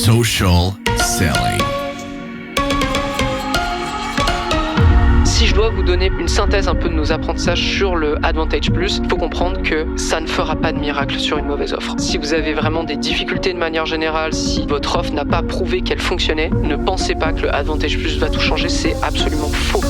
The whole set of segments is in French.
Social selling. Si je dois vous donner une synthèse un peu de nos apprentissages sur le Advantage Plus, il faut comprendre que ça ne fera pas de miracle sur une mauvaise offre. Si vous avez vraiment des difficultés de manière générale, si votre offre n'a pas prouvé qu'elle fonctionnait, ne pensez pas que le Advantage Plus va tout changer, c'est absolument faux.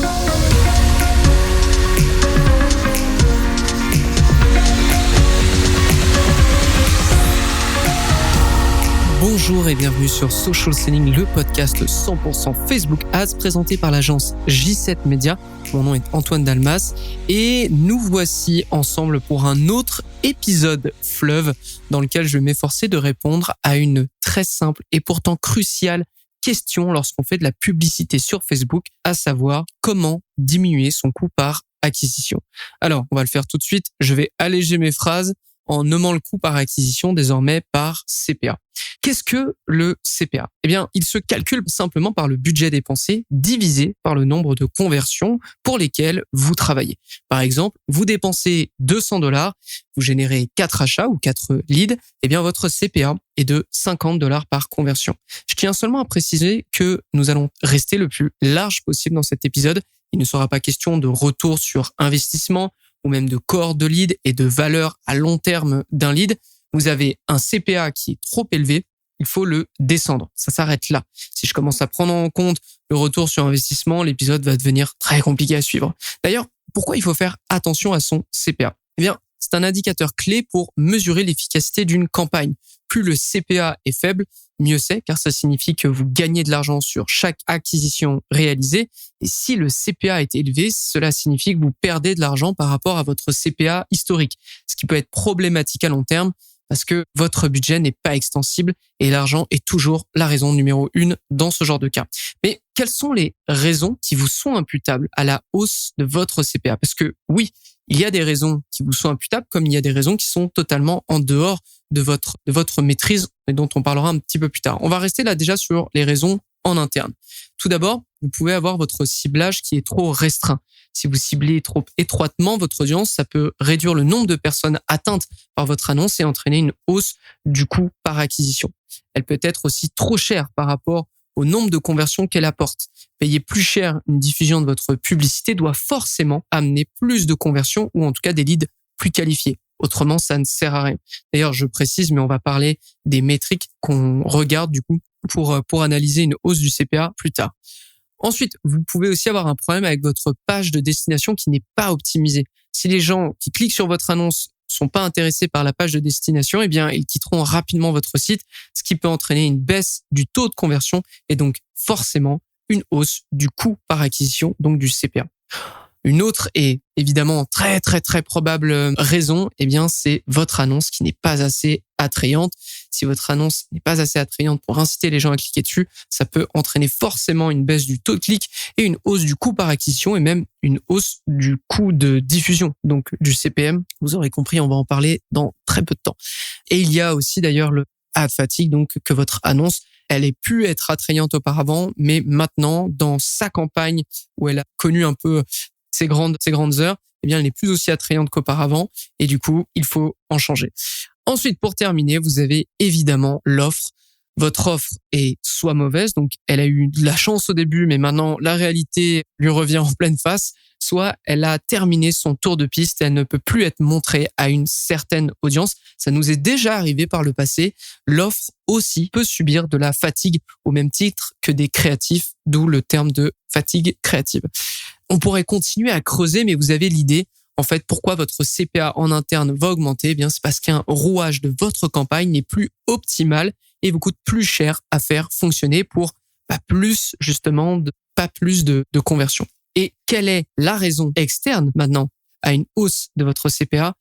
Bonjour et bienvenue sur Social Selling, le podcast 100% Facebook Ads présenté par l'agence J7 Media. Mon nom est Antoine Dalmas et nous voici ensemble pour un autre épisode fleuve dans lequel je vais m'efforcer de répondre à une très simple et pourtant cruciale question lorsqu'on fait de la publicité sur Facebook, à savoir comment diminuer son coût par acquisition. Alors, on va le faire tout de suite. Je vais alléger mes phrases en nommant le coût par acquisition désormais par CPA. Qu'est-ce que le CPA ? Eh bien, il se calcule simplement par le budget dépensé divisé par le nombre de conversions pour lesquelles vous travaillez. Par exemple, vous dépensez $200, vous générez 4 achats ou 4 leads, eh bien votre CPA est de $50 par conversion. Je tiens seulement à préciser que nous allons rester le plus large possible dans cet épisode. Il ne sera pas question de retour sur investissement ou même de cohorte de lead et de valeur à long terme d'un lead. Vous avez un CPA qui est trop élevé, il faut le descendre. Ça s'arrête là. Si je commence à prendre en compte le retour sur investissement, l'épisode va devenir très compliqué à suivre. D'ailleurs, pourquoi il faut faire attention à son CPA ? Eh bien, c'est un indicateur clé pour mesurer l'efficacité d'une campagne. Plus le CPA est faible, mieux c'est, car ça signifie que vous gagnez de l'argent sur chaque acquisition réalisée. Et si le CPA est élevé, cela signifie que vous perdez de l'argent par rapport à votre CPA historique, ce qui peut être problématique à long terme parce que votre budget n'est pas extensible et l'argent est toujours la raison numéro 1 dans ce genre de cas. Mais quelles sont les raisons qui vous sont imputables à la hausse de votre CPA ? Parce que oui, il y a des raisons qui vous sont imputables comme il y a des raisons qui sont totalement en dehors de votre maîtrise et dont on parlera un petit peu plus tard. On va rester là déjà sur les raisons en interne. Tout d'abord, vous pouvez avoir votre ciblage qui est trop restreint. Si vous ciblez trop étroitement votre audience, ça peut réduire le nombre de personnes atteintes par votre annonce et entraîner une hausse du coût par acquisition. Elle peut être aussi trop chère par rapport au nombre de conversions qu'elle apporte. Payer plus cher une diffusion de votre publicité doit forcément amener plus de conversions ou en tout cas des leads plus qualifiés. Autrement, ça ne sert à rien. D'ailleurs, je précise, mais on va parler des métriques qu'on regarde du coup pour analyser une hausse du CPA plus tard. Ensuite, vous pouvez aussi avoir un problème avec votre page de destination qui n'est pas optimisée. Si les gens qui cliquent sur votre annonce sont pas intéressés par la page de destination, eh bien, ils quitteront rapidement votre site, ce qui peut entraîner une baisse du taux de conversion et donc forcément une hausse du coût par acquisition, donc du CPA. Une autre et évidemment très probable raison, eh bien, c'est votre annonce qui n'est pas assez attrayante. Si votre annonce n'est pas assez attrayante pour inciter les gens à cliquer dessus, ça peut entraîner forcément une baisse du taux de clic et une hausse du coût par acquisition et même une hausse du coût de diffusion, donc du CPM. Vous aurez compris, on va en parler dans très peu de temps. Et il y a aussi d'ailleurs le ad fatigue, donc que votre annonce elle ait pu être attrayante auparavant, mais maintenant, dans sa campagne où elle a connu un peu ces grandes heures, eh bien, elle n'est plus aussi attrayante qu'auparavant et du coup, il faut en changer. Ensuite, pour terminer, vous avez évidemment l'offre. Votre offre est soit mauvaise, donc elle a eu de la chance au début, mais maintenant la réalité lui revient en pleine face, soit elle a terminé son tour de piste et elle ne peut plus être montrée à une certaine audience. Ça nous est déjà arrivé par le passé. L'offre aussi peut subir de la fatigue au même titre que des créatifs, d'où le terme de fatigue créative. On pourrait continuer à creuser, mais vous avez l'idée. En fait, pourquoi votre CPA en interne va augmenter ? Eh bien, c'est parce qu'un rouage de votre campagne n'est plus optimal et vous coûte plus cher à faire fonctionner pour pas plus de conversion. Et quelle est la raison externe maintenant à une hausse de votre CPA ?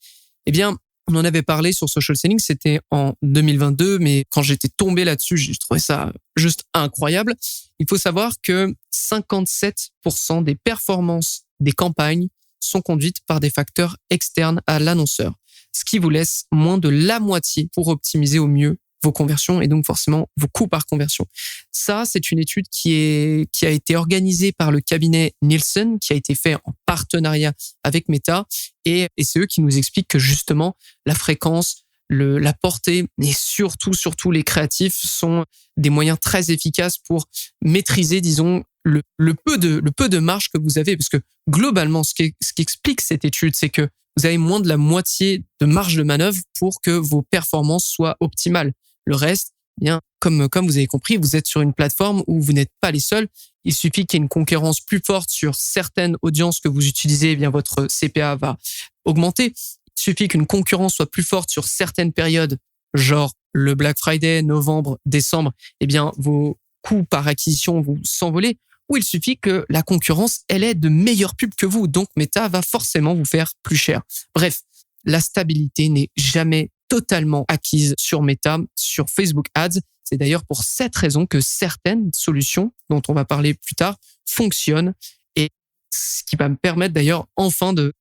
Eh bien, on en avait parlé sur Social Selling, c'était en 2022, mais quand j'étais tombé là-dessus, j'ai trouvé ça juste incroyable. Il faut savoir que 57% des performances des campagnes sont conduites par des facteurs externes à l'annonceur, ce qui vous laisse moins de la moitié pour optimiser au mieux vos conversions et donc forcément vos coûts par conversion. Ça, c'est une étude qui a été organisée par le cabinet Nielsen, qui a été fait en partenariat avec Meta et c'est eux qui nous expliquent que justement la fréquence, la portée, et surtout les créatifs sont des moyens très efficaces pour maîtriser, disons, le peu de marge que vous avez, parce que globalement, ce qui explique cette étude, c'est que vous avez moins de la moitié de marge de manœuvre pour que vos performances soient optimales. Le reste, eh bien, comme vous avez compris, vous êtes sur une plateforme où vous n'êtes pas les seuls. Il suffit qu'il y ait une concurrence plus forte sur certaines audiences que vous utilisez, eh bien votre CPA va augmenter. Il suffit qu'une concurrence soit plus forte sur certaines périodes, genre le Black Friday, novembre, décembre, eh bien vos coûts par acquisition vont s'envoler. Ou il suffit que la concurrence, elle ait de meilleures pubs que vous. Donc, Meta va forcément vous faire plus cher. Bref, la stabilité n'est jamais totalement acquise sur Meta, sur Facebook Ads. C'est d'ailleurs pour cette raison que certaines solutions, dont on va parler plus tard, fonctionnent. Et ce qui va me permettre d'ailleurs enfin de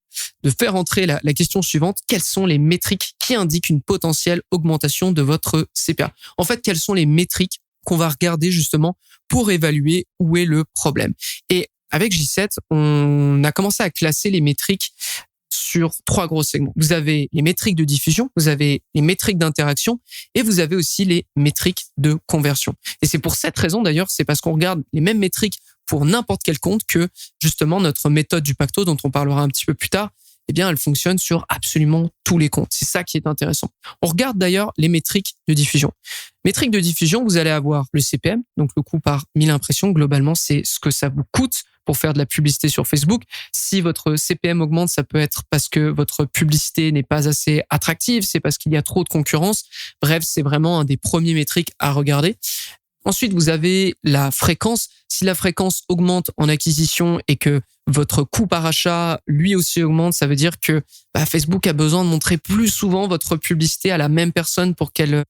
faire entrer la question suivante. Quelles sont les métriques qui indiquent une potentielle augmentation de votre CPA? En fait, quelles sont les métriques qu'on va regarder justement pour évaluer où est le problème? Et avec J7, on a commencé à classer les métriques sur 3 gros segments. Vous avez les métriques de diffusion, vous avez les métriques d'interaction et vous avez aussi les métriques de conversion. Et c'est pour cette raison d'ailleurs, c'est parce qu'on regarde les mêmes métriques pour n'importe quel compte que justement notre méthode du pacto, dont on parlera un petit peu plus tard, eh bien, elle fonctionne sur absolument tous les comptes. C'est ça qui est intéressant. On regarde d'ailleurs les métriques de diffusion. Métriques de diffusion, vous allez avoir le CPM, donc le coût par 1000 impressions. Globalement, c'est ce que ça vous coûte pour faire de la publicité sur Facebook. Si votre CPM augmente, ça peut être parce que votre publicité n'est pas assez attractive, c'est parce qu'il y a trop de concurrence. Bref, c'est vraiment un des premiers métriques à regarder. Ensuite, vous avez la fréquence. Si la fréquence augmente en acquisition et que votre coût par achat, lui aussi augmente, ça veut dire que Facebook a besoin de montrer plus souvent votre publicité à la même personne pour qu'elle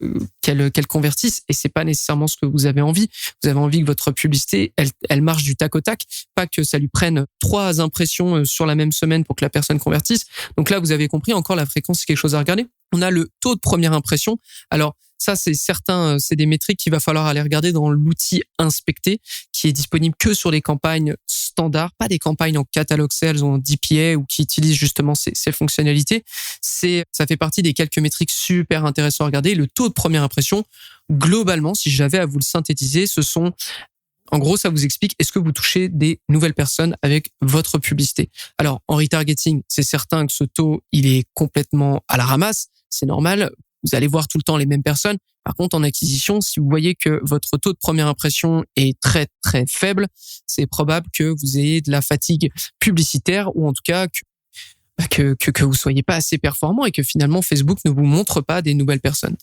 convertisse. Et c'est pas nécessairement ce que vous avez envie. Vous avez envie que votre publicité, elle marche du tac au tac, pas que ça lui prenne 3 impressions sur la même semaine pour que la personne convertisse. Donc là, vous avez compris, encore la fréquence, c'est quelque chose à regarder. On a le taux de première impression. Alors, ça, c'est certain, c'est des métriques qu'il va falloir aller regarder dans l'outil inspecté, qui est disponible que sur les campagnes standards, pas des campagnes en catalogue sales ou en DPA ou qui utilisent justement ces fonctionnalités. Ça fait partie des quelques métriques super intéressantes à regarder. Le taux de première impression, globalement, si j'avais à vous le synthétiser, en gros, ça vous explique, est-ce que vous touchez des nouvelles personnes avec votre publicité? Alors, en retargeting, c'est certain que ce taux, il est complètement à la ramasse. C'est normal. Vous allez voir tout le temps les mêmes personnes. Par contre, en acquisition, si vous voyez que votre taux de première impression est très, très faible, c'est probable que vous ayez de la fatigue publicitaire ou en tout cas que vous soyez pas assez performant et que finalement Facebook ne vous montre pas des nouvelles personnes.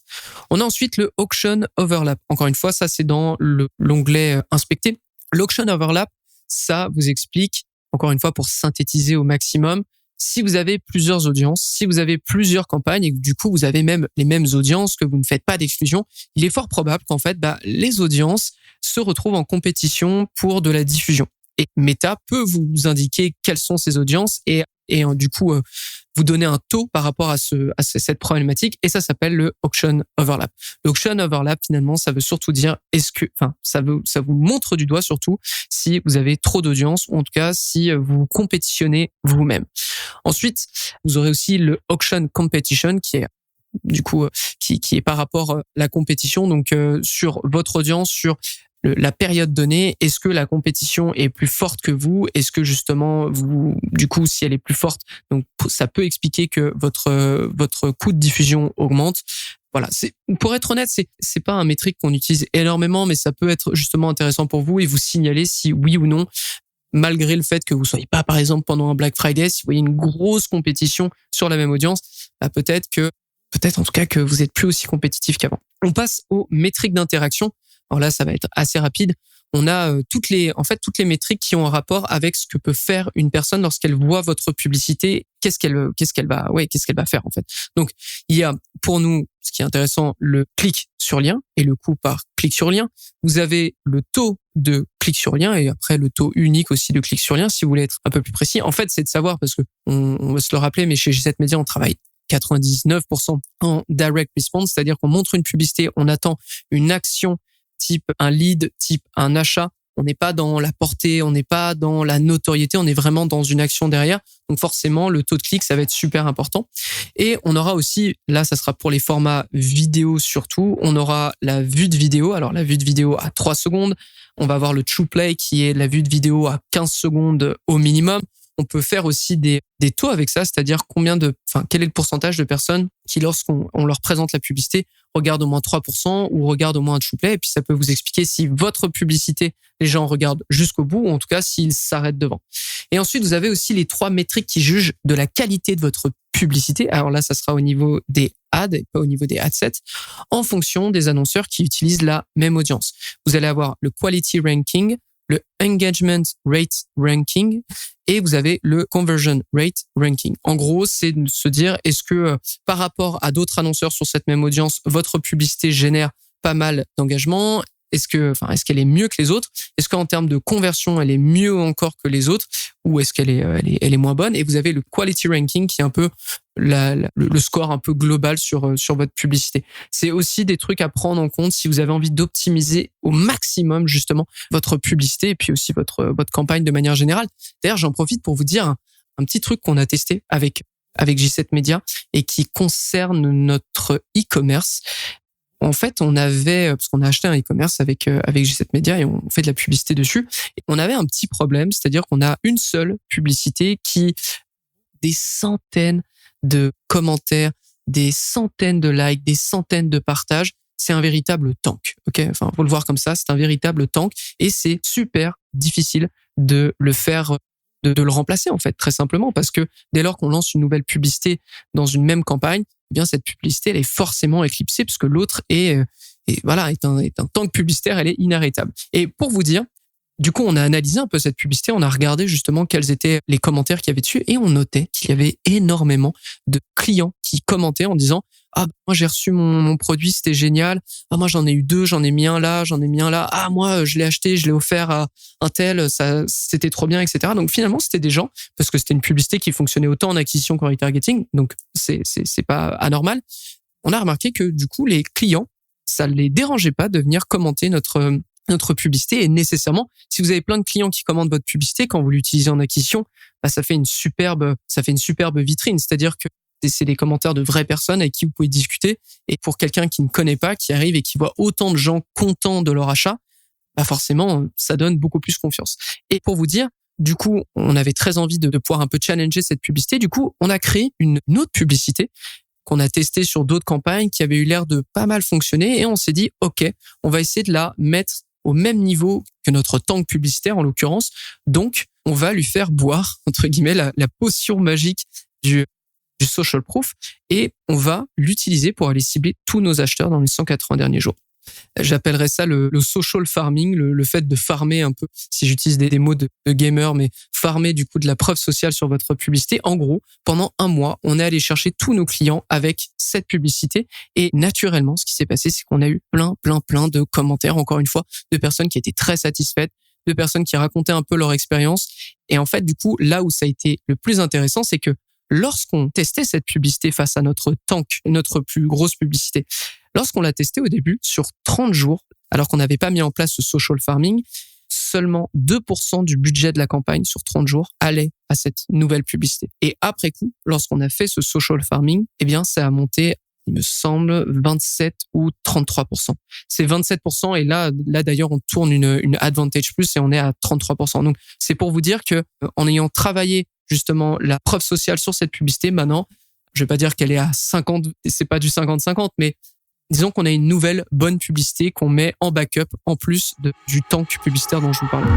On a ensuite le Auction Overlap. Encore une fois, ça c'est dans l'onglet inspecté. L'Auction Overlap, ça vous explique, encore une fois pour synthétiser au maximum, si vous avez plusieurs audiences, si vous avez plusieurs campagnes et que du coup vous avez même les mêmes audiences, que vous ne faites pas d'exclusion, il est fort probable qu'en fait les audiences se retrouvent en compétition pour de la diffusion. Et Meta peut vous indiquer quelles sont ces audiences et du coup vous donner un taux par rapport à cette problématique, et ça s'appelle le Auction Overlap. L'Auction Overlap, finalement, ça veut surtout dire ça vous montre du doigt surtout si vous avez trop d'audience ou en tout cas si vous compétitionnez vous-même. Ensuite, vous aurez aussi le Auction Competition qui est du coup qui est par rapport à la compétition, donc sur votre audience, sur la période donnée, est-ce que la compétition est plus forte que vous? Est-ce que justement vous, du coup, si elle est plus forte, donc ça peut expliquer que votre coût de diffusion augmente. Voilà, pour être honnête, c'est pas un métrique qu'on utilise énormément, mais ça peut être justement intéressant pour vous et vous signaler si oui ou non, malgré le fait que vous soyez pas, par exemple, pendant un Black Friday, si vous voyez une grosse compétition sur la même audience, peut-être en tout cas que vous êtes plus aussi compétitif qu'avant. On passe aux métriques d'interaction. Alors là, ça va être assez rapide. On a toutes les métriques qui ont un rapport avec ce que peut faire une personne lorsqu'elle voit votre publicité. Qu'est-ce qu'elle va faire en fait. Donc, il y a pour nous, ce qui est intéressant, le clic sur lien et le coût par clic sur lien. Vous avez le taux de clic sur lien et après le taux unique aussi de clic sur lien, si vous voulez être un peu plus précis. En fait, c'est de savoir, parce que on va se le rappeler, mais chez J7 Media, on travaille 99% en direct response, c'est-à-dire qu'on montre une publicité, on attend une action type un lead, type un achat, On n'est pas dans la portée, on n'est pas dans la notoriété, on est vraiment dans une action derrière. Donc forcément, le taux de clic, ça va être super important. Et on aura aussi, là, ça sera pour les formats vidéo surtout, on aura la vue de vidéo. Alors la vue de vidéo à 3 secondes. On va avoir le True Play qui est la vue de vidéo à 15 secondes au minimum. On peut faire aussi des taux avec ça, c'est-à-dire quel est le pourcentage de personnes qui, lorsqu'on leur présente la publicité, regardent au moins 3% ou regardent au moins un True Play. Et puis, ça peut vous expliquer si votre publicité, les gens regardent jusqu'au bout ou en tout cas s'ils s'arrêtent devant. Et ensuite, vous avez aussi les 3 métriques qui jugent de la qualité de votre publicité. Alors là, ça sera au niveau des ads et pas au niveau des adsets, en fonction des annonceurs qui utilisent la même audience. Vous allez avoir le Quality Ranking, le Engagement Rate Ranking et vous avez le Conversion Rate Ranking. En gros, c'est de se dire, est-ce que par rapport à d'autres annonceurs sur cette même audience, votre publicité génère pas mal d'engagement? Est-ce qu'elle est mieux que les autres? Est-ce qu'en termes de conversion, elle est mieux encore que les autres? Ou est-ce qu'elle est moins bonne? Et vous avez le Quality Ranking qui est un peu le score un peu global sur votre publicité. C'est aussi des trucs à prendre en compte si vous avez envie d'optimiser au maximum justement votre publicité et puis aussi votre campagne de manière générale. D'ailleurs, j'en profite pour vous dire un petit truc qu'on a testé avec J7 Media et qui concerne notre e-commerce. En fait, parce qu'on a acheté un e-commerce avec J7 Media et on fait de la publicité dessus. Et on avait un petit problème, c'est-à-dire qu'on a une seule publicité qui des centaines de commentaires, des centaines de likes, des centaines de partages. C'est un véritable tank. Ok, faut le voir comme ça. C'est un véritable tank et c'est super difficile de le faire. De le remplacer en fait, très simplement, parce que dès lors qu'on lance une nouvelle publicité dans une même campagne, eh bien cette publicité elle est forcément éclipsée puisque l'autre est un tank publicitaire, elle est inarrêtable. Et pour vous dire, du coup, on a analysé un peu cette publicité, on a regardé justement quels étaient les commentaires qu'il y avait dessus et on notait qu'il y avait énormément de clients qui commentaient en disant « Ah, moi j'ai reçu mon produit, c'était génial. Ah, moi j'en ai eu 2, j'en ai mis un là, j'en ai mis un là. Ah, moi je l'ai acheté, je l'ai offert à un tel, ça c'était trop bien, etc. » Donc finalement, c'était des gens, parce que c'était une publicité qui fonctionnait autant en acquisition qu'en retargeting, donc c'est pas anormal. On a remarqué que du coup, les clients, ça les dérangeait pas de venir commenter notre publicité et nécessairement, si vous avez plein de clients qui commandent votre publicité quand vous l'utilisez en acquisition, ça fait une superbe vitrine. C'est-à-dire que c'est des commentaires de vraies personnes avec qui vous pouvez discuter. Et pour quelqu'un qui ne connaît pas, qui arrive et qui voit autant de gens contents de leur achat, forcément, ça donne beaucoup plus confiance. Et pour vous dire, du coup, on avait très envie de pouvoir un peu challenger cette publicité. Du coup, on a créé une autre publicité qu'on a testée sur d'autres campagnes qui avait eu l'air de pas mal fonctionner. Et on s'est dit, OK, on va essayer de la mettre au même niveau que notre tank publicitaire en l'occurrence. Donc, on va lui faire boire, entre guillemets, la potion magique du social proof et on va l'utiliser pour aller cibler tous nos acheteurs dans les 180 derniers jours. J'appellerais ça le social farming, le fait de farmer un peu, si j'utilise des mots de gamer, mais farmer du coup de la preuve sociale sur votre publicité. En gros, pendant 1 mois, on est allé chercher tous nos clients avec cette publicité et naturellement, ce qui s'est passé, c'est qu'on a eu plein de commentaires, encore une fois, de personnes qui étaient très satisfaites, de personnes qui racontaient un peu leur expérience. Et en fait, du coup, là où ça a été le plus intéressant, c'est que lorsqu'on testait cette publicité face à notre tank, notre plus grosse publicité, lorsqu'on l'a testé au début sur 30 jours, alors qu'on n'avait pas mis en place ce social farming, seulement 2% du budget de la campagne sur 30 jours allait à cette nouvelle publicité. Et après coup, lorsqu'on a fait ce social farming, eh bien, ça a monté, il me semble, 27 ou 33%. C'est 27% et là d'ailleurs, on tourne une Advantage Plus et on est à 33%. Donc, c'est pour vous dire que en ayant travaillé justement la preuve sociale sur cette publicité, maintenant, je vais pas dire qu'elle est à 50, c'est pas du 50-50, mais disons qu'on a une nouvelle bonne publicité qu'on met en backup en plus du tank publicitaire dont je vous parlais.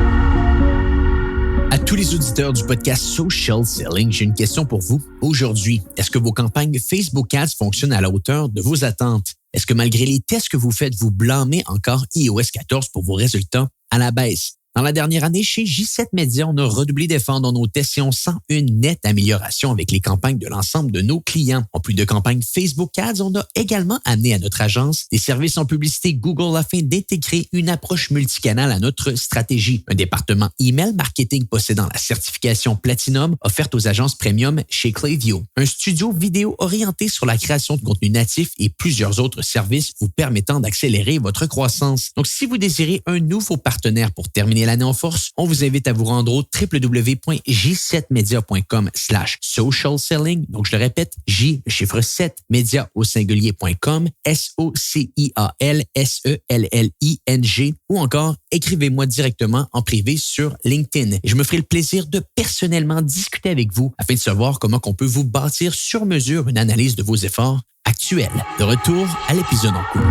À tous les auditeurs du podcast Social Selling, j'ai une question pour vous. Aujourd'hui, est-ce que vos campagnes Facebook Ads fonctionnent à la hauteur de vos attentes? Est-ce que malgré les tests que vous faites, vous blâmez encore iOS 14 pour vos résultats à la baisse? Dans la dernière année, chez J7 Media, on a redoublé d'efforts dans nos tests et on sent une nette amélioration avec les campagnes de l'ensemble de nos clients. En plus de campagnes Facebook Ads, on a également amené à notre agence des services en publicité Google afin d'intégrer une approche multicanale à notre stratégie. Un département email marketing possédant la certification Platinum offerte aux agences premium chez Klaviyo. Un studio vidéo orienté sur la création de contenu natif et plusieurs autres services vous permettant d'accélérer votre croissance. Donc, si vous désirez un nouveau partenaire pour terminer terminer l'année en force, on vous invite à vous rendre au www.j7media.com/social selling. Donc, je le répète, J, le chiffre 7, média au singulier.com, SOCIALSELLING, ou encore écrivez-moi directement en privé sur LinkedIn. Et je me ferai le plaisir de personnellement discuter avec vous afin de savoir comment on peut vous bâtir sur mesure une analyse de vos efforts actuels. De retour à l'épisode en cours.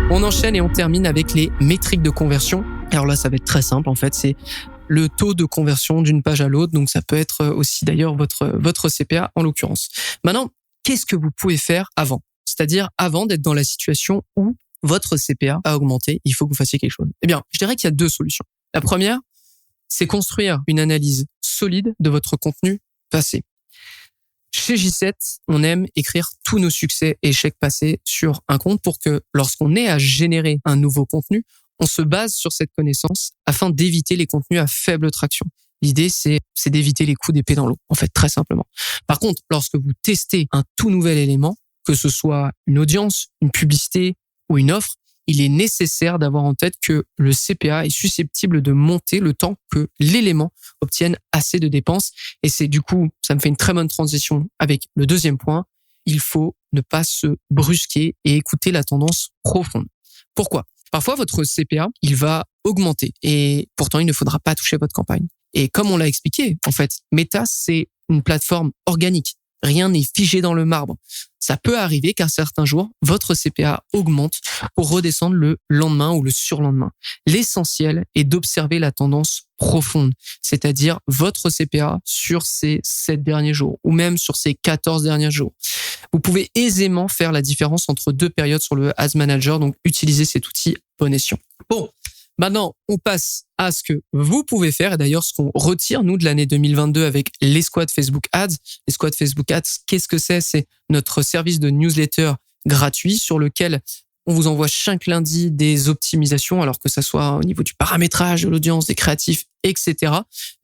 On enchaîne et on termine avec les métriques de conversion. Alors là, ça va être très simple en fait, c'est le taux de conversion d'une page à l'autre. Donc ça peut être aussi d'ailleurs votre CPA en l'occurrence. Maintenant, qu'est-ce que vous pouvez faire avant? C'est-à-dire avant d'être dans la situation où votre CPA a augmenté, il faut que vous fassiez quelque chose. Eh bien, je dirais qu'il y a deux solutions. La première, c'est construire une analyse solide de votre contenu passé. Chez J7, on aime écrire tous nos succès et échecs passés sur un compte pour que lorsqu'on ait à générer un nouveau contenu, on se base sur cette connaissance afin d'éviter les contenus à faible traction. L'idée, c'est d'éviter les coups d'épée dans l'eau, en fait, très simplement. Par contre, lorsque vous testez un tout nouvel élément, que ce soit une audience, une publicité ou une offre, il est nécessaire d'avoir en tête que le CPA est susceptible de monter le temps que l'élément obtienne assez de dépenses. Et c'est du coup, ça me fait une très bonne transition avec le deuxième point. Il faut ne pas se brusquer et écouter la tendance profonde. Pourquoi? Parfois, votre CPA, il va augmenter et pourtant, il ne faudra pas toucher votre campagne. Et comme on l'a expliqué, en fait, Meta, c'est une plateforme organique. Rien n'est figé dans le marbre. Ça peut arriver qu'un certain jour, votre CPA augmente pour redescendre le lendemain ou le surlendemain. L'essentiel est d'observer la tendance profonde, c'est-à-dire votre CPA sur ces 7 derniers jours ou même sur ces 14 derniers jours. Vous pouvez aisément faire la différence entre deux périodes sur le Ads Manager, donc utilisez cet outil à bon escient. Bon, maintenant, on passe à ce que vous pouvez faire et d'ailleurs ce qu'on retire, nous, de l'année 2022 avec les squads Facebook Ads. Les squads Facebook Ads, qu'est-ce que c'est? C'est notre service de newsletter gratuit sur lequel on vous envoie chaque lundi des optimisations, alors que ça soit au niveau du paramétrage, de l'audience, des créatifs, etc.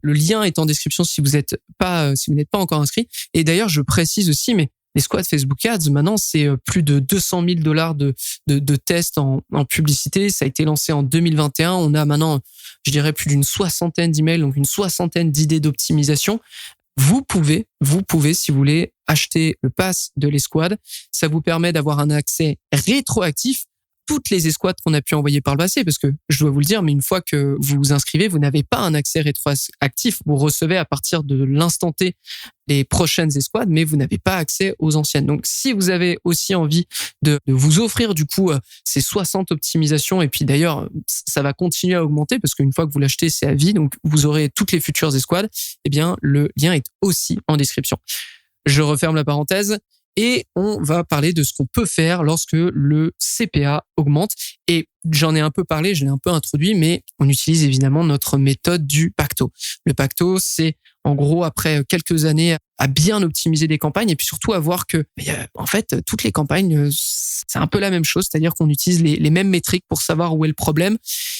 Le lien est en description si vous n'êtes pas encore inscrit. Et d'ailleurs, je précise aussi, mais les squads Facebook Ads, maintenant, c'est plus de $200 000 de tests en publicité. Ça a été lancé en 2021. On a maintenant, je dirais, plus d'une soixantaine d'emails, donc une soixantaine d'idées d'optimisation. Vous pouvez, si vous voulez, acheter le pass de l'escouade. Ça vous permet d'avoir un accès rétroactif toutes les escouades qu'on a pu envoyer par le passé, parce que je dois vous le dire, mais une fois que vous vous inscrivez, vous n'avez pas un accès rétroactif. Vous recevez à partir de l'instant T les prochaines escouades, mais vous n'avez pas accès aux anciennes. Donc, si vous avez aussi envie de vous offrir du coup ces 60 optimisations, et puis d'ailleurs, ça va continuer à augmenter parce qu'une fois que vous l'achetez, c'est à vie, donc vous aurez toutes les futures escouades, eh bien, le lien est aussi en description. Je referme la parenthèse. Et on va parler de ce qu'on peut faire lorsque le CPA augmente. Et j'en ai un peu parlé, je l'ai un peu introduit, mais on utilise évidemment notre méthode du pacto. Le pacto, c'est en gros, après quelques années, à bien optimiser des campagnes et puis surtout à voir que, en fait, toutes les campagnes, c'est un peu la même chose, c'est-à-dire qu'on utilise les mêmes métriques pour savoir où est le problème.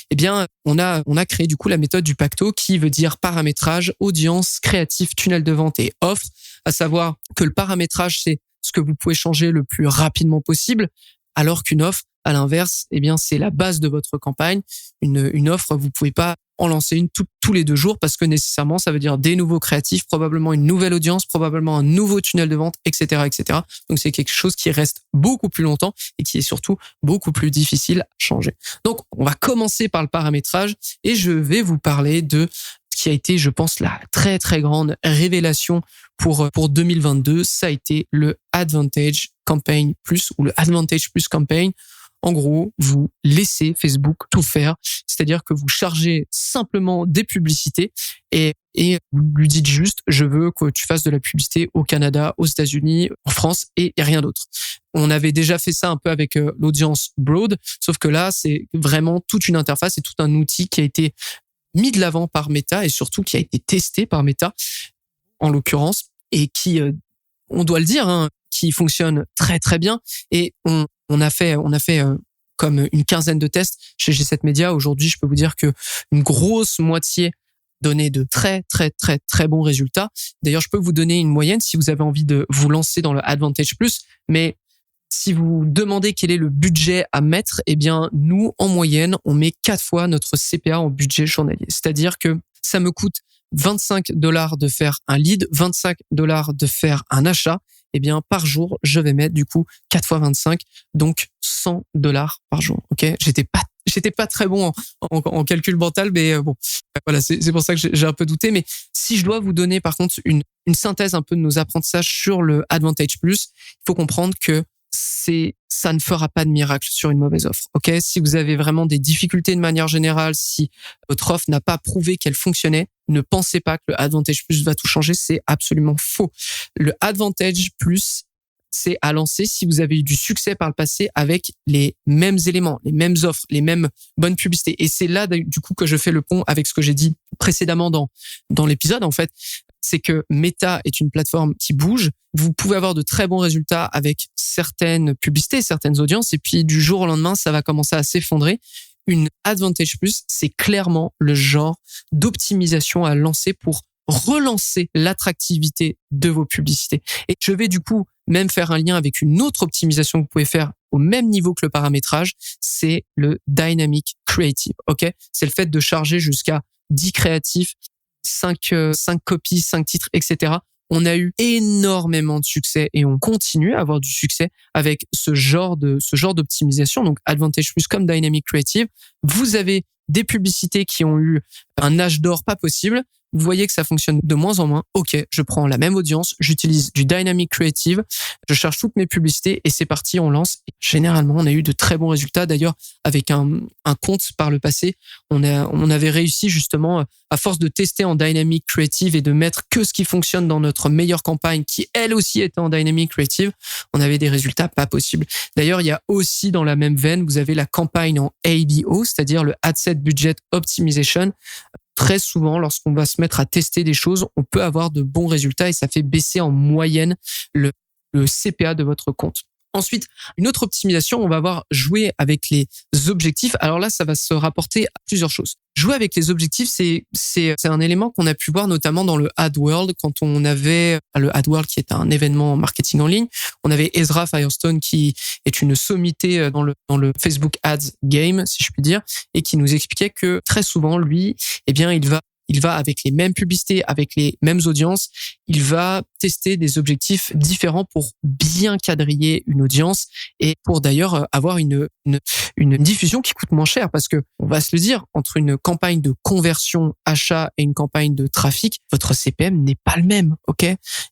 Eh bien, on a créé du coup la méthode du pacto qui veut dire paramétrage, audience, créatif, tunnel de vente et offre. À savoir que le paramétrage, c'est ce que vous pouvez changer le plus rapidement possible, alors qu'une offre, à l'inverse, eh bien, c'est la base de votre campagne. Une offre, vous pouvez pas en lancer une tous les 2 jours parce que nécessairement, ça veut dire des nouveaux créatifs, probablement une nouvelle audience, probablement un nouveau tunnel de vente, etc., etc. Donc, c'est quelque chose qui reste beaucoup plus longtemps et qui est surtout beaucoup plus difficile à changer. Donc, on va commencer par le paramétrage et je vais vous parler de ce qui a été, je pense, la très, très grande révélation pour 2022. Ça a été le Advantage Campaign Plus ou le Advantage Plus Campaign. En gros, vous laissez Facebook tout faire, c'est-à-dire que vous chargez simplement des publicités et vous lui dites juste « je veux que tu fasses de la publicité au Canada, aux États-Unis, en France et rien d'autre ». On avait déjà fait ça un peu avec l'audience Broad, sauf que là, c'est vraiment toute une interface et tout un outil qui a été mis de l'avant par Meta et surtout qui a été testé par Meta, en l'occurrence, et qui, on doit le dire, qui fonctionne très très bien. Et on a fait comme une quinzaine de tests chez G7 Media. Aujourd'hui, je peux vous dire que une grosse moitié donnait de très très très très bons résultats. D'ailleurs, je peux vous donner une moyenne si vous avez envie de vous lancer dans le Advantage Plus, mais Si vous demandez quel est le budget à mettre, eh bien, nous, en moyenne, on met 4 fois notre CPA en budget journalier. C'est-à-dire que ça me coûte $25 de faire un lead, $25 de faire un achat. Eh bien, par jour, je vais mettre, du coup, 4 fois 25, donc $100 par jour. OK? J'étais pas très bon en calcul mental, mais bon, voilà, c'est pour ça que j'ai un peu douté. Mais si je dois vous donner, par contre, une synthèse un peu de nos apprentissages sur le Advantage Plus, il faut comprendre que ça ne fera pas de miracle sur une mauvaise offre. OK? Si vous avez vraiment des difficultés de manière générale, si votre offre n'a pas prouvé qu'elle fonctionnait, ne pensez pas que le Advantage Plus va tout changer. C'est absolument faux. Le Advantage Plus, c'est à lancer si vous avez eu du succès par le passé avec les mêmes éléments, les mêmes offres, les mêmes bonnes publicités. Et c'est là, du coup, que je fais le pont avec ce que j'ai dit précédemment dans l'épisode, en fait. C'est que Meta est une plateforme qui bouge. Vous pouvez avoir de très bons résultats avec certaines publicités, certaines audiences, et puis du jour au lendemain, ça va commencer à s'effondrer. Une Advantage Plus, c'est clairement le genre d'optimisation à lancer pour relancer l'attractivité de vos publicités. Et je vais du coup même faire un lien avec une autre optimisation que vous pouvez faire au même niveau que le paramétrage, c'est le Dynamic Creative. OK? C'est le fait de charger jusqu'à 10 créatifs, 5 copies, 5 titres, etc. On a eu énormément de succès et on continue à avoir du succès avec ce genre d'optimisation. Donc Advantage Plus comme Dynamic Creative, vous avez des publicités qui ont eu un âge d'or pas possible. Vous voyez que ça fonctionne de moins en moins. OK, je prends la même audience, j'utilise du Dynamic Creative, je charge toutes mes publicités et c'est parti, on lance. Et généralement, on a eu de très bons résultats. D'ailleurs, avec un compte par le passé, on avait réussi justement, à force de tester en Dynamic Creative et de mettre que ce qui fonctionne dans notre meilleure campagne, qui elle aussi était en Dynamic Creative, on avait des résultats pas possibles. D'ailleurs, il y a aussi dans la même veine, vous avez la campagne en ABO, c'est-à-dire le Ad Set Budget Optimization. Très souvent, lorsqu'on va se mettre à tester des choses, on peut avoir de bons résultats et ça fait baisser en moyenne le CPA de votre compte. Ensuite, une autre optimisation, on va voir jouer avec les objectifs. Alors là, ça va se rapporter à plusieurs choses. Jouer avec les objectifs, c'est un élément qu'on a pu voir notamment dans le AdWorld quand on avait le AdWorld qui est un événement marketing en ligne. On avait Ezra Firestone qui est une sommité dans le Facebook Ads game, si je puis dire, et qui nous expliquait que très souvent, lui, eh bien, il va avec les mêmes publicités, avec les mêmes audiences, il va tester des objectifs différents pour bien quadriller une audience et pour d'ailleurs avoir une diffusion qui coûte moins cher parce que on va se le dire, entre une campagne de conversion achat et une campagne de trafic, votre CPM n'est pas le même, OK?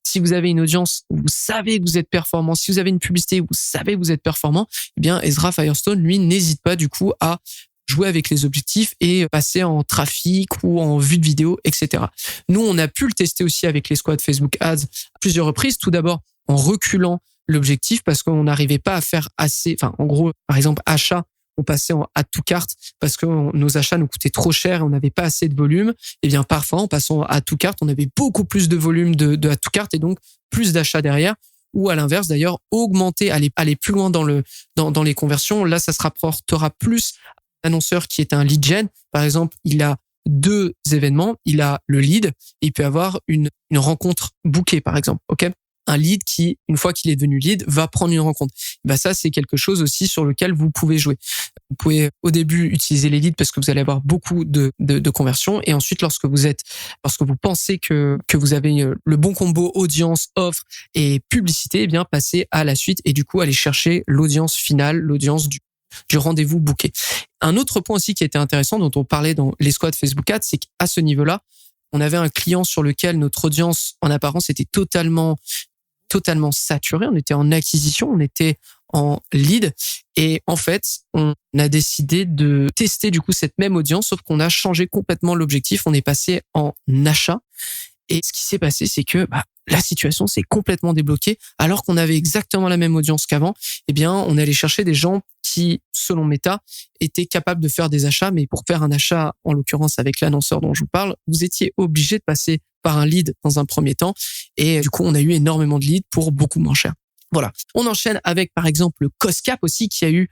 Si vous avez une audience où vous savez que vous êtes performant, si vous avez une publicité où vous savez que vous êtes performant, eh bien Ezra Firestone lui n'hésite pas du coup à jouer avec les objectifs et passer en trafic ou en vue de vidéo, etc. Nous, on a pu le tester aussi avec les squads Facebook Ads à plusieurs reprises. Tout d'abord, en reculant l'objectif parce qu'on n'arrivait pas à faire assez. Enfin, en gros, par exemple, achat, on passait en add to cart parce que nos achats nous coûtaient trop cher et on n'avait pas assez de volume. Et bien, parfois, en passant en add to cart, on avait beaucoup plus de volume de add to cart et donc plus d'achats derrière. Ou à l'inverse, d'ailleurs, augmenter, aller plus loin dans les conversions. Là, ça se rapportera plus annonceur qui est un lead gen, par exemple, il a 2 événements, il a le lead et il peut avoir une rencontre bookée, par exemple. OK? Un lead qui, une fois qu'il est devenu lead, va prendre une rencontre. Bah ça, c'est quelque chose aussi sur lequel vous pouvez jouer. Vous pouvez au début utiliser les leads parce que vous allez avoir beaucoup de conversions et ensuite lorsque vous pensez que vous avez le bon combo audience, offre et publicité, eh bien passer à la suite et du coup aller chercher l'audience finale, l'audience du rendez-vous booké. Un autre point aussi qui était intéressant dont on parlait dans les squads Facebook Ads, c'est qu'à ce niveau-là, on avait un client sur lequel notre audience en apparence était totalement saturée. On était en acquisition, on était en lead et en fait, on a décidé de tester du coup cette même audience sauf qu'on a changé complètement l'objectif, on est passé en achat. Et ce qui s'est passé, c'est que la situation s'est complètement débloquée. Alors qu'on avait exactement la même audience qu'avant, eh bien, on allait chercher des gens qui, selon Meta, étaient capables de faire des achats. Mais pour faire un achat, en l'occurrence avec l'annonceur dont je vous parle, vous étiez obligé de passer par un lead dans un premier temps. Et du coup, on a eu énormément de leads pour beaucoup moins cher. Voilà. On enchaîne avec, par exemple, le COSCAP aussi, qui a eu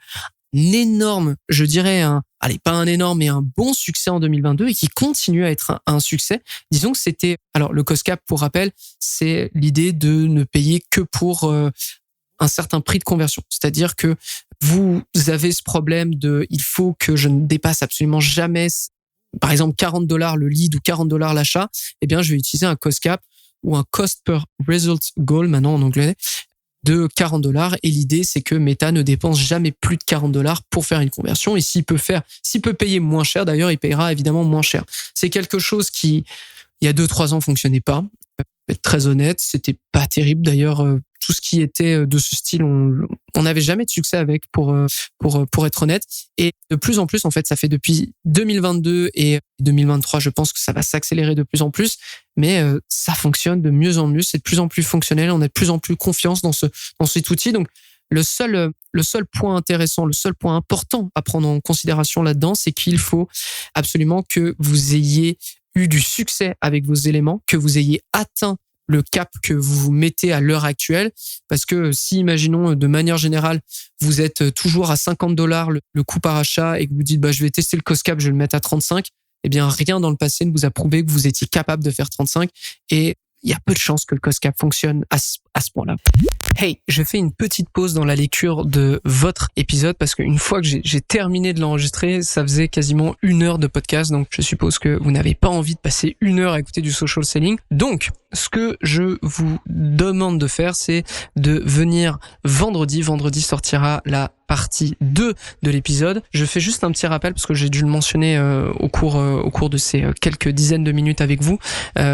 un énorme, je dirais pas un énorme, mais un bon succès en 2022 et qui continue à être un succès. Disons que c'était, alors le COSCAP, pour rappel, c'est l'idée de ne payer que pour un certain prix de conversion. C'est-à-dire que vous avez ce problème de il faut que je ne dépasse absolument jamais, par exemple, $40 le lead ou $40 l'achat. Eh bien, je vais utiliser un cost cap ou un cost per result goal, maintenant en anglais, de $40. Et l'idée, c'est que Meta ne dépense jamais plus de $40 pour faire une conversion. Et s'il peut payer moins cher, d'ailleurs, il payera évidemment moins cher. C'est quelque chose qui, il y a 2-3 ans, fonctionnait pas. Pour être très honnête, c'était pas terrible. D'ailleurs, tout ce qui était de ce style, on n'avait jamais de succès avec, pour être honnête. Et de plus en plus, en fait, ça fait depuis 2022 et 2023, je pense que ça va s'accélérer de plus en plus. Mais ça fonctionne de mieux en mieux. C'est de plus en plus fonctionnel. On a de plus en plus confiance dans cet outil. Donc, le seul point intéressant, le seul point important à prendre en considération là-dedans, c'est qu'il faut absolument que vous ayez eu du succès avec vos éléments, que vous ayez atteint le cap que vous vous mettez à l'heure actuelle. Parce que si, imaginons, de manière générale, vous êtes toujours à $50 le coût par achat et que vous dites, je vais tester le cost cap, je vais le mettre à 35, eh bien, rien dans le passé ne vous a prouvé que vous étiez capable de faire 35 et il y a peu de chances que le cost cap fonctionne à ce point-là. Hey, je fais une petite pause dans la lecture de votre épisode parce qu'une fois que j'ai terminé de l'enregistrer, ça faisait quasiment 1 heure de podcast. Donc, je suppose que vous n'avez pas envie de passer 1 heure à écouter du social selling. Donc, ce que je vous demande de faire, c'est de venir vendredi. Vendredi sortira la partie 2 de l'épisode. Je fais juste un petit rappel parce que j'ai dû le mentionner au cours de ces quelques dizaines de minutes avec vous.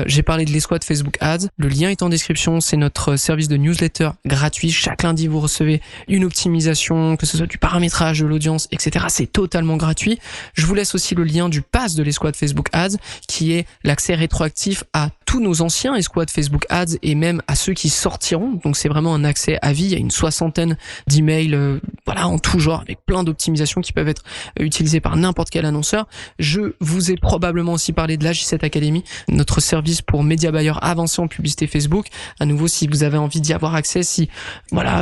J'ai parlé de l'escouade Facebook Ads. Le lien est en description. C'est notre service de newsletter gratuit. Chaque lundi, vous recevez une optimisation, que ce soit du paramétrage de l'audience, etc. C'est totalement gratuit. Je vous laisse aussi le lien du pass de l'escouade Facebook Ads, qui est l'accès rétroactif à tous nos anciens escouades Facebook Ads et même à ceux qui sortiront. Donc, c'est vraiment un accès à vie. Il y a une 60aine d'emails, en tout genre, avec plein d'optimisations qui peuvent être utilisées par n'importe quel annonceur. Je vous ai probablement aussi parlé de la J7 Academy, notre service pour média buyers avancé en publicité Facebook. À nouveau, si vous avez envie d'y avoir accès, si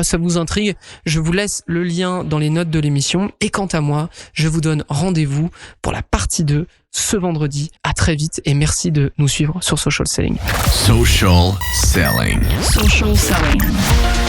ça vous intrigue, je vous laisse le lien dans les notes de l'émission. Et quant à moi, je vous donne rendez-vous pour la partie 2 ce vendredi. À très vite et merci de nous suivre sur Social Selling. Social selling. Social selling.